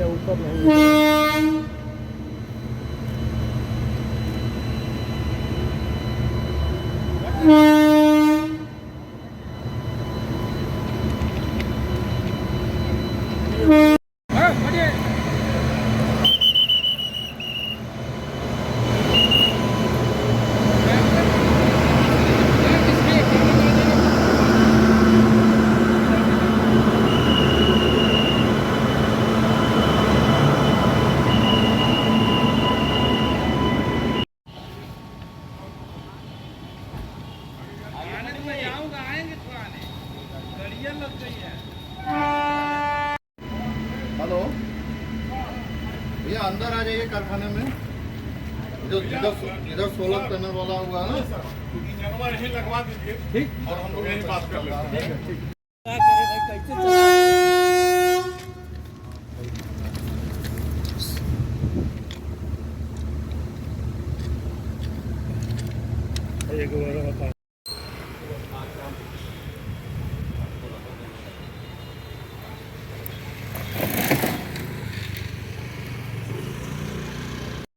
मेरा ऊपर नहीं है। हेलो भैया, अंदर आ जाइए कारखाने में। इधर सोलर पैनल वाला हुआ है ना, यहीं लगवा दीजिए। ठीक, और हम लोग यहीं बात कर लेंगे। क्या करे भाई, कैसे चला? एक बार बता।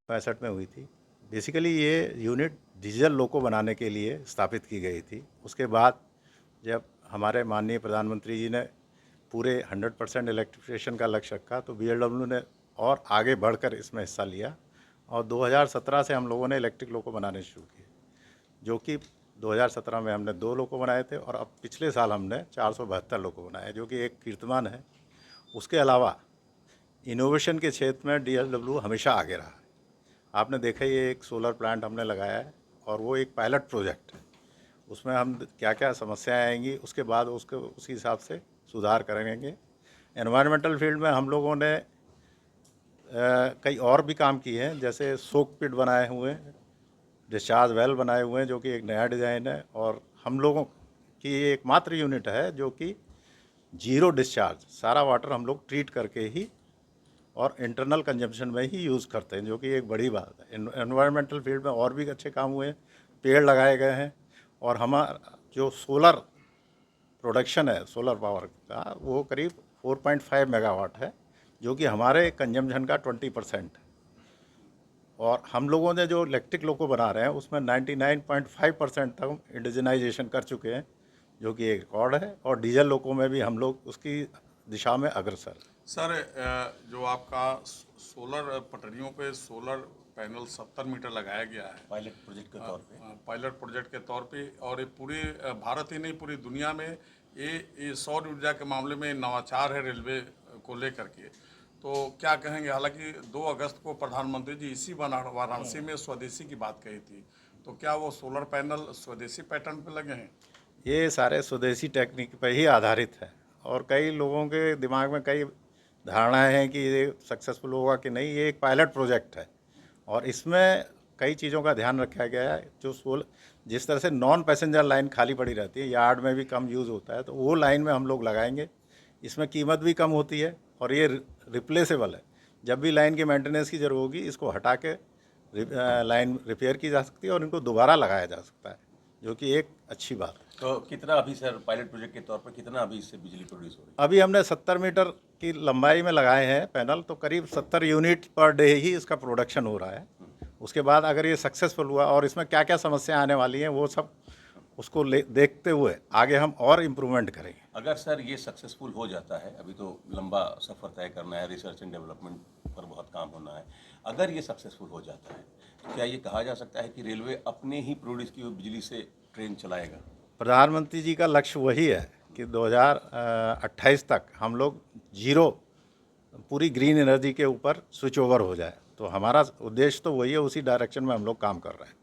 पैंसठ में हुई थी। बेसिकली ये यूनिट डीजल लोको बनाने के लिए स्थापित की गई थी। उसके बाद जब हमारे माननीय प्रधानमंत्री जी ने पूरे 100% इलेक्ट्रिफिकेशन का लक्ष्य रखा तो बीएलडब्ल्यू ने और आगे बढ़कर इसमें हिस्सा लिया और 2017 से हम लोगों ने इलेक्ट्रिक लोको बनाने शुरू किए, जो कि 2017 में हमने 2 लोको बनाए थे और अब पिछले साल हमने 472 लोको बनाए, जो कि एक कीर्तिमान है। उसके अलावा इनोवेशन के क्षेत्र में डीएलडब्ल्यू हमेशा आगे रहा है। आपने देखा ये एक सोलर प्लांट हमने लगाया है और वो एक पायलट प्रोजेक्ट है। उसमें हम क्या क्या समस्याएं आएंगी उसके बाद उसके उसी हिसाब से सुधार करेंगे। एनवायरमेंटल फील्ड में हम लोगों ने कई और भी काम किए हैं, जैसे सोक पिट बनाए हुए हैं, डिस्चार्ज वेल बनाए हुए हैं, जो कि एक नया डिज़ाइन है और हम लोगों की ये एकमात्र यूनिट है जो कि जीरो डिस्चार्ज, सारा वाटर हम लोग ट्रीट करके ही और इंटरनल कंजम्पशन में ही यूज़ करते हैं, जो कि एक बड़ी बात है। एनवायरमेंटल फील्ड में और भी अच्छे काम हुए हैं, पेड़ लगाए गए हैं और हमारा जो सोलर प्रोडक्शन है सोलर पावर का वो करीब 4.5 मेगावाट है, जो कि हमारे कंजम्पशन का 20% है। और हम लोगों ने जो इलेक्ट्रिक लोको बना रहे हैं उसमें 99.5% तक इंडिजनाइजेशन कर चुके हैं, जो कि एक रिकॉर्ड है। और डीजल लोको में भी हम लोग उसकी दिशा में अग्रसर हैं। सर, जो आपका सोलर पटरियों पे सोलर पैनल 70 मीटर लगाया गया है पायलट प्रोजेक्ट के तौर पे, पायलट प्रोजेक्ट के तौर पे, और ये पूरे भारत ही नहीं पूरी दुनिया में ये सौर ऊर्जा के मामले में नवाचार है रेलवे को लेकर के। तो क्या कहेंगे? हालांकि 2 अगस्त को प्रधानमंत्री जी इसी वाराणसी में स्वदेशी की बात कही थी, तो क्या वो सोलर पैनल स्वदेशी पैटर्न पे लगे हैं? ये सारे स्वदेशी टेक्निक पर ही आधारित है और कई लोगों के दिमाग में कई धारणाएं हैं कि ये सक्सेसफुल होगा कि नहीं। ये एक पायलट प्रोजेक्ट है और इसमें कई चीज़ों का ध्यान रखा गया है। जो जिस तरह से नॉन पैसेंजर लाइन खाली पड़ी रहती है, यार्ड में भी कम यूज़ होता है, तो वो लाइन में हम लोग लगाएंगे। इसमें कीमत भी कम होती है और ये रिप्लेसेबल है। जब भी लाइन की मेंटेनेंस की ज़रूरत होगी इसको हटा के लाइन रिपेयर की जा सकती है और इनको दोबारा लगाया जा सकता है, जो कि एक अच्छी बात है। तो कितना अभी सर पायलट प्रोजेक्ट के तौर पर कितना अभी इससे बिजली प्रोड्यूस हो रही है? अभी हमने 70 मीटर की लंबाई में लगाए हैं पैनल, तो करीब 70 यूनिट पर डे ही इसका प्रोडक्शन हो रहा है। उसके बाद अगर ये सक्सेसफुल हुआ और इसमें क्या क्या समस्या आने वाली हैं वो सब उसको देखते हुए आगे हम और इम्प्रूवमेंट करेंगे। अगर सर ये सक्सेसफुल हो जाता है, अभी तो लंबा सफ़र तय करना है, रिसर्च एंड डेवलपमेंट पर बहुत काम होना है, अगर ये सक्सेसफुल हो जाता है तो क्या ये कहा जा सकता है कि रेलवे अपने ही प्रोड्यूस की हुई बिजली से ट्रेन चलाएगा? प्रधानमंत्री जी का लक्ष्य वही है कि 2028 तक हम लोग जीरो पूरी ग्रीन एनर्जी के ऊपर स्विच ओवर हो जाए, तो हमारा उद्देश्य तो वही है, उसी डायरेक्शन में हम लोग काम कर रहे हैं।